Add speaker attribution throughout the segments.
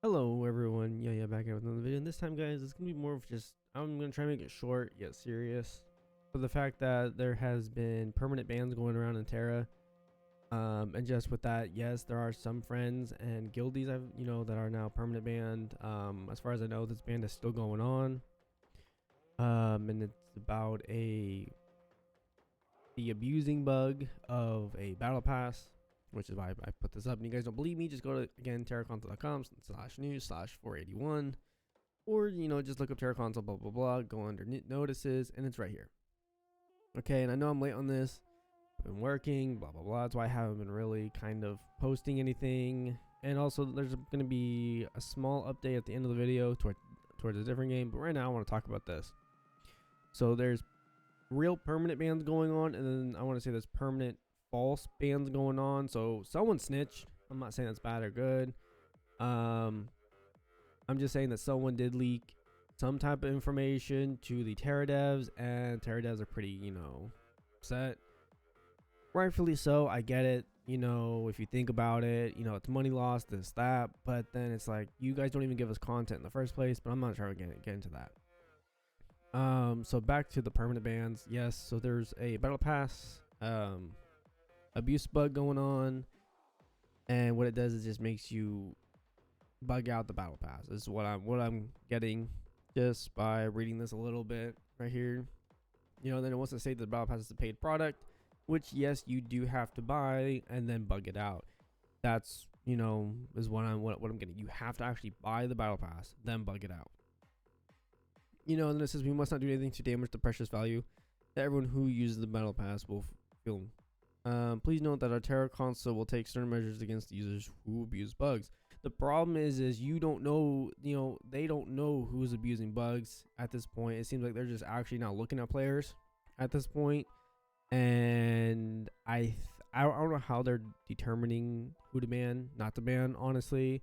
Speaker 1: Hello everyone, yeah, back here with another video. And this time, guys, it's gonna be more of just I'm gonna try and make it short yet serious. For the fact that there has been permanent bans going around in Tera, and just with that, yes, there are some friends and guildies that are now permanent banned. As far as I know, this ban is still going on. And it's about the abusing bug of a battle pass, which is why I put this up. And you guys don't believe me, just go to, again, terraconsole.com/news/481, or just look up Terra Console, blah blah blah, go under notices, and it's right here. Okay, and I know I'm late on this, I've been working, blah blah blah, that's why I haven't been really kind of posting anything. And also there's going to be a small update at the end of the video towards a different game, but right now I want to talk about this. So there's real permanent bans going on, and then I want to say there's permanent false bans going on. So someone snitched. I'm not saying that's bad or good. I'm just saying that someone did leak some type of information to the Tera Devs, and Tera Devs are pretty, upset. Rightfully so. I get it. If you think about it, it's money lost, this, that. But then it's like, you guys don't even give us content in the first place. But I'm not trying to get into that. So back to the permanent bans. Yes, so there's a battle pass abuse bug going on, and what it does is just makes you bug out the battle pass. This is what I'm getting just by reading this a little bit right here. Then it wants to say that the battle pass is a paid product, which yes, you do have to buy and then bug it out. That's is what I'm getting. You have to actually buy the battle pass, then bug it out. And then it says we must not do anything to damage the precious value that everyone who uses the battle pass will feel. Please note that our Terra console will take certain measures against users who abuse bugs. The problem is you don't know, they don't know who's abusing bugs at this point. It seems like they're just actually not looking at players at this point. And I don't know how they're determining who to ban, not to ban, honestly.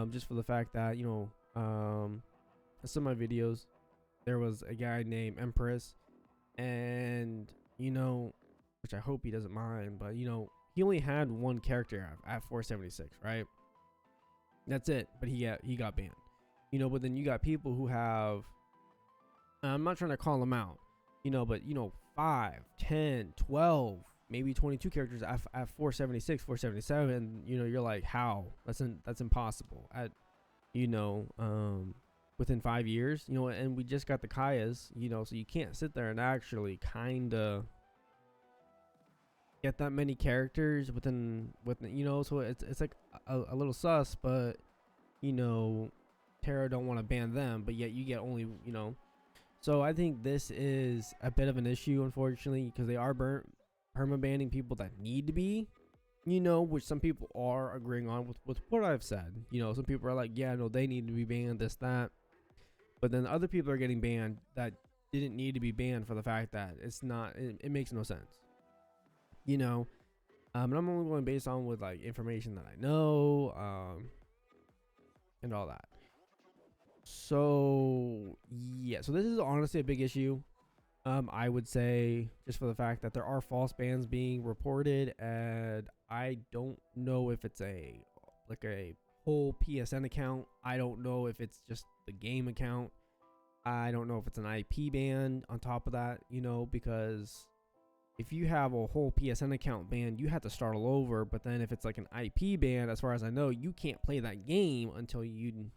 Speaker 1: Just for the fact that, some of my videos, there was a guy named Empress, and which I hope he doesn't mind, but he only had one character at 476, right? That's it. But he got banned. But then you got people who have, I'm not trying to call them out, but 5, 10, 12, maybe 22 characters at 476, 477. You're like, how? That's impossible at within 5 years, and we just got the Kayas, so you can't sit there and actually kind of get that many characters within so it's like a little sus. But Terra don't want to ban them, but yet you get only so I think this is a bit of an issue, unfortunately, because they are perma banning people that need to be, which some people are agreeing on with what I've said. Some people are like, yeah, no, they need to be banned, this, that. But then other people are getting banned that didn't need to be banned for the fact that it's not, it makes no sense. And I'm only going based on with like information that I know, and all that. So yeah, so this is honestly a big issue. I would say, just for the fact that there are false bans being reported, and I don't know if it's a whole PSN account. I don't know if it's just the game account. I don't know if it's an IP ban on top of that, because if you have a whole PSN account banned, you have to start all over. But then if it's like an IP ban, as far as I know, you can't play that game until you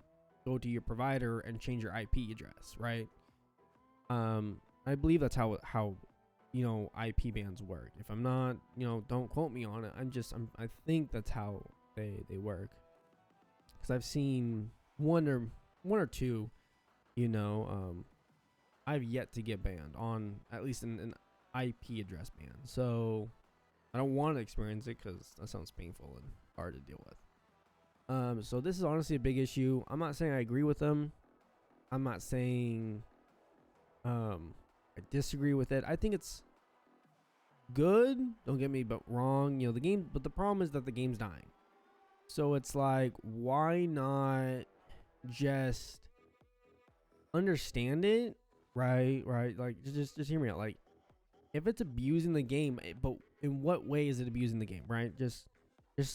Speaker 1: go to your provider and change your IP address, right? I believe that's how IP bans work. If I'm not, don't quote me on it. I think that's how they work. Because I've seen one or two, I've yet to get banned on at least an IP address ban. So I don't want to experience it because that sounds painful and hard to deal with. So this is honestly a big issue. I'm not saying I agree with them. I'm not saying I disagree with it. I think it's good. Don't get me wrong. The game, but the problem is that the game's dying. So it's like, why not just understand it, right? Like, just hear me out. Like, if it's abusing the game, but in what way is it abusing the game, right? Just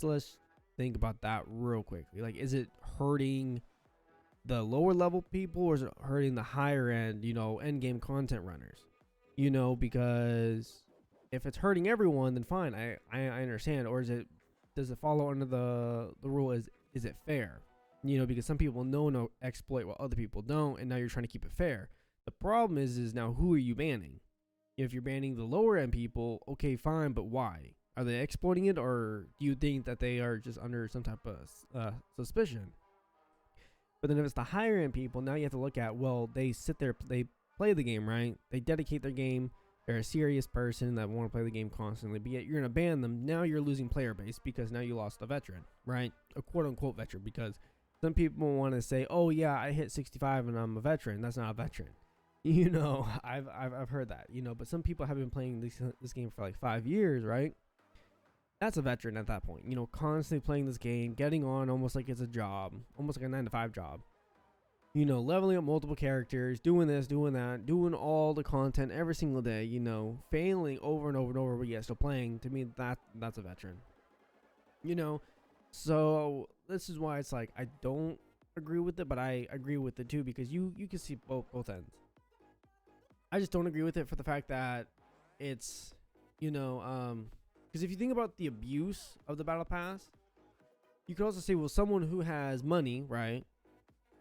Speaker 1: let's think about that real quickly. Like, is it hurting the lower level people, or is it hurting the higher end, end game content runners? Because if it's hurting everyone, then fine, I understand. Or does it follow under the rule? Is it fair? Because some people know no exploit while other people don't, and now you're trying to keep it fair. The problem is now who are you banning? If you're banning the lower end people, okay, fine, but why? Are they exploiting it, or do you think that they are just under some type of suspicion? But then if it's the higher end people, now you have to look at, well, they sit there, they play the game, right? They dedicate their game. They're a serious person that want to play the game constantly, but yet you're going to ban them. Now you're losing player base because now you lost a veteran, right? A quote unquote veteran, because some people want to say, oh yeah, I hit 65 and I'm a veteran. That's not a veteran. I've heard that, but some people have been playing this game for like 5 years, right? That's a veteran at that point, constantly playing this game, getting on almost like it's a job, almost like a 9-to-5 job, leveling up multiple characters, doing this, doing that, doing all the content every single day, failing over and over and over, but yet still playing. To me, that's a veteran, so this is why it's like, I don't agree with it, but I agree with it too, because you can see both ends. I just don't agree with it for the fact that it's, because if you think about the abuse of the battle pass, you could also say, well, someone who has money, right,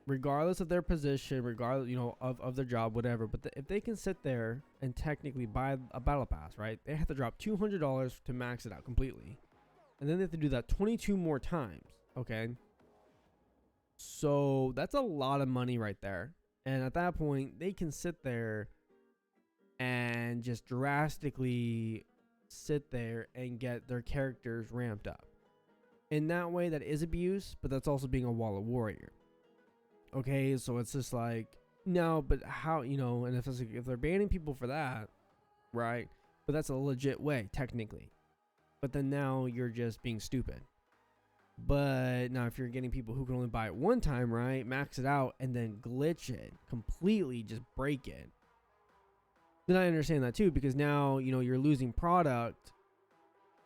Speaker 1: regardless of their position, regardless, of their job, whatever, but if they can sit there and technically buy a battle pass, right, they have to drop $200 to max it out completely, and then they have to do that 22 more times. Okay, so that's a lot of money right there, and at that point they can sit there and just drastically sit there and get their characters ramped up. In that way, that is abuse, but that's also being a wall of warrior. Okay, so it's just like, no, but how, and if they're banning people for that, right, but that's a legit way technically, but then now you're just being stupid. But now if you're getting people who can only buy it one time, right, max it out and then glitch it completely, just break it, then I understand that too, because now you're losing product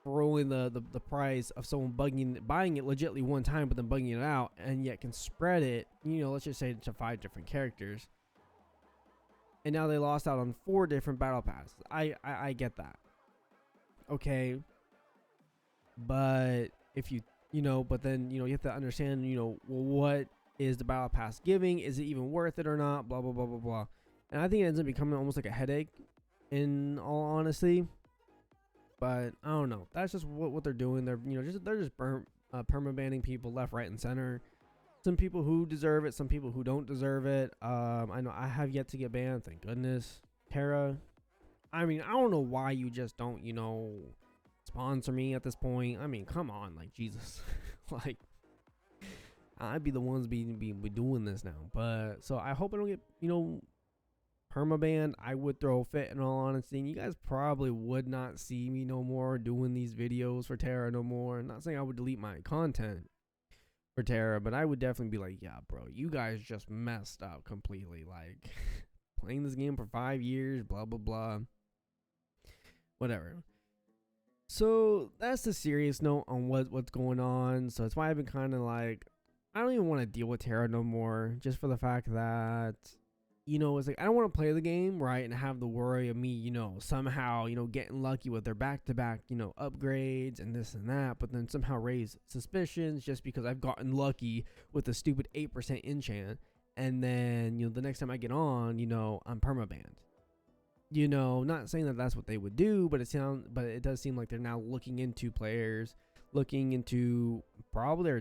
Speaker 1: for only the price of someone buying it legitly one time, but then bugging it out, and yet can spread it, let's just say to 5 different characters, and now they lost out on 4 different battle passes. I get that, okay, but if but then you have to understand, well, what is the battle pass giving? Is it even worth it or not? Blah blah blah blah blah. And I think it ends up becoming almost like a headache, in all honesty. But I don't know. That's just what they're doing. They're just perma-banning people left, right, and center. Some people who deserve it, some people who don't deserve it. I know I have yet to get banned, thank goodness. Tera, I mean, I don't know why you just don't, sponsor me at this point. I mean, come on, like, Jesus. Like, I'd be the ones be doing this now. But so I hope I don't get, permabanned. I would throw a fit, in all honesty. And you guys probably would not see me no more doing these videos for Tera no more. I'm not saying I would delete my content for Tera, but I would definitely be like, yeah, bro, you guys just messed up completely. Like, playing this game for 5 years, blah blah blah, whatever. So that's the serious note on what's going on. So that's why I've been kind of like, I don't even want to deal with Tera no more, just for the fact that, it's like, I don't want to play the game, right, and have the worry of me, somehow, getting lucky with their back-to-back, upgrades and this and that, but then somehow raise suspicions just because I've gotten lucky with a stupid 8% enchant, and then, the next time I get on, I'm permabanned. Not saying that that's what they would do, but it does seem like they're now looking into players, looking into probably their,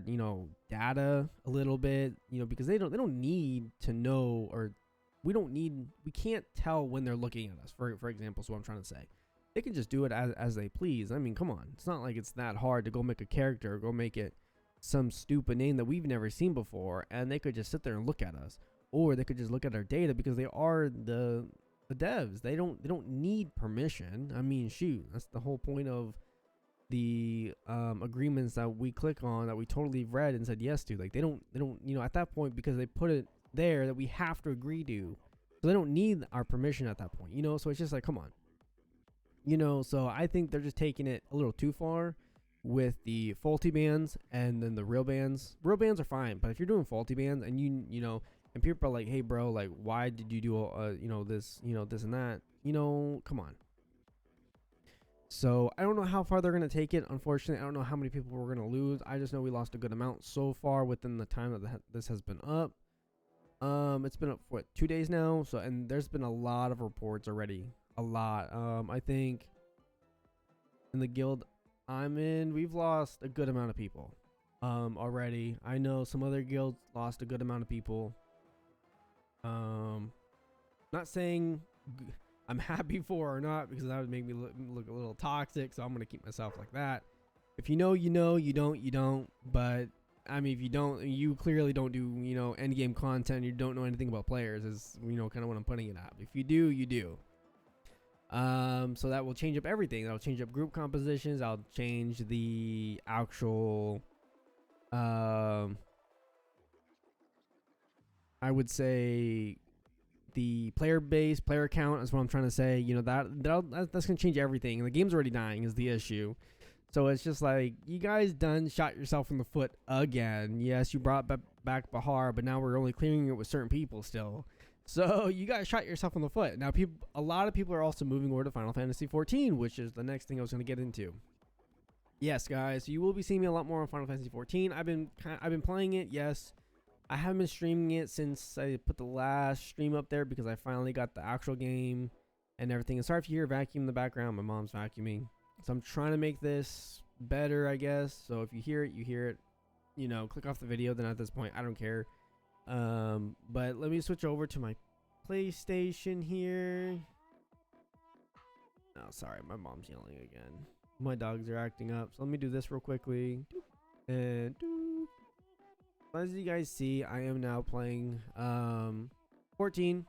Speaker 1: data a little bit, because they don't need to know, or we can't tell when they're looking at us, for example. So what I'm trying to say, they can just do it as they please. I mean, come on, it's not like it's that hard to go make a character or go make it some stupid name that we've never seen before, and they could just sit there and look at us, or they could just look at our data, because they are the devs. They don't need permission. I mean, shoot, that's the whole point of the agreements that we click on, that we totally read and said yes to. Like, they don't at that point, because they put it there that we have to agree to, so they don't need our permission at that point, so it's just like, come on, so I think they're just taking it a little too far. with the faulty bans and then the real bans. Real bans are fine, but if you're doing faulty bans and you know, and people are like, hey bro, like why did you do you know, this and that, you know, come on. So I don't know how far they're gonna take it. Unfortunately, I don't know how many people we're gonna lose. I just know we lost a good amount so far within the time that this has been up. It's been up for what, 2 days now. So, and there's been a lot of reports already. A lot. I think in the guild I'm in, we've lost a good amount of people already. I know some other guilds lost a good amount of people. Not saying I'm happy for or not, because that would make me look a little toxic, so I'm gonna keep myself like that. If you know, you know. You don't. But I mean, if you don't, you clearly don't do, you know, end game content. You don't know anything about players, is, you know, kind of what I'm putting it at. If you do, you do. So that will change up everything. That'll change up group compositions. I'll change the actual, I would say, the player base, player count is what I'm trying to say. You know, that's gonna change everything. And the game's already dying is the issue. So it's just like, you guys done shot yourself in the foot again. Yes, you brought back Bahar, but now we're only clearing it with certain people still. So you guys shot yourself in the foot. Now a lot of people are also moving over to Final Fantasy 14, which is the next thing I was going to get into. Yes, guys, so you will be seeing me a lot more on Final Fantasy 14. I've been playing it. Yes, I haven't been streaming it since I put the last stream up there, because I finally got the actual game and everything. And sorry if you hear a vacuum in the background. My mom's vacuuming. So I'm trying to make this better, I guess. So if you hear it, you hear it. You know, click off the video. Then at this point, I don't care. But let me switch over to my PlayStation here. Oh, sorry, my mom's yelling again. My dogs are acting up. So let me do this real quickly. And as you guys see, I am now playing 14.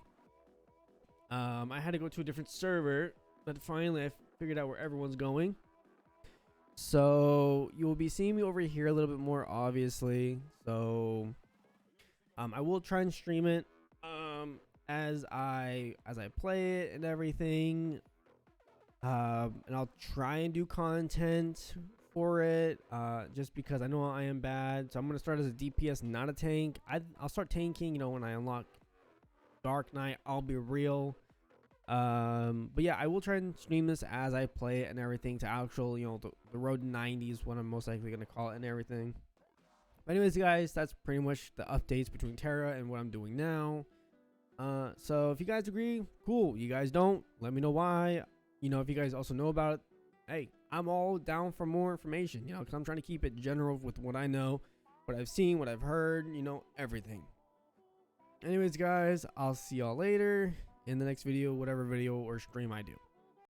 Speaker 1: I had to go to a different server, but finally I figured out where everyone's going. So you will be seeing me over here a little bit more, obviously. So I will try and stream it as I play it and everything. And I'll try and do content for it, just because I know I am bad. So I'm gonna start as a DPS, not a tank. I'll start tanking, you know, when I unlock Dark Knight. I'll be real. But yeah, I will try and stream this as I play it and everything, to actual, you know, the road to 90 is what I'm most likely gonna call it and everything. But anyways, guys, that's pretty much the updates between Tera and what I'm doing now. So if you guys agree, cool. You guys don't, let me know why. You know, if you guys also know about it, hey, I'm all down for more information, you know, because I'm trying to keep it general with what I know, what I've seen, what I've heard, you know, everything. Anyways, guys, I'll see y'all later in the next video, whatever video or stream I do.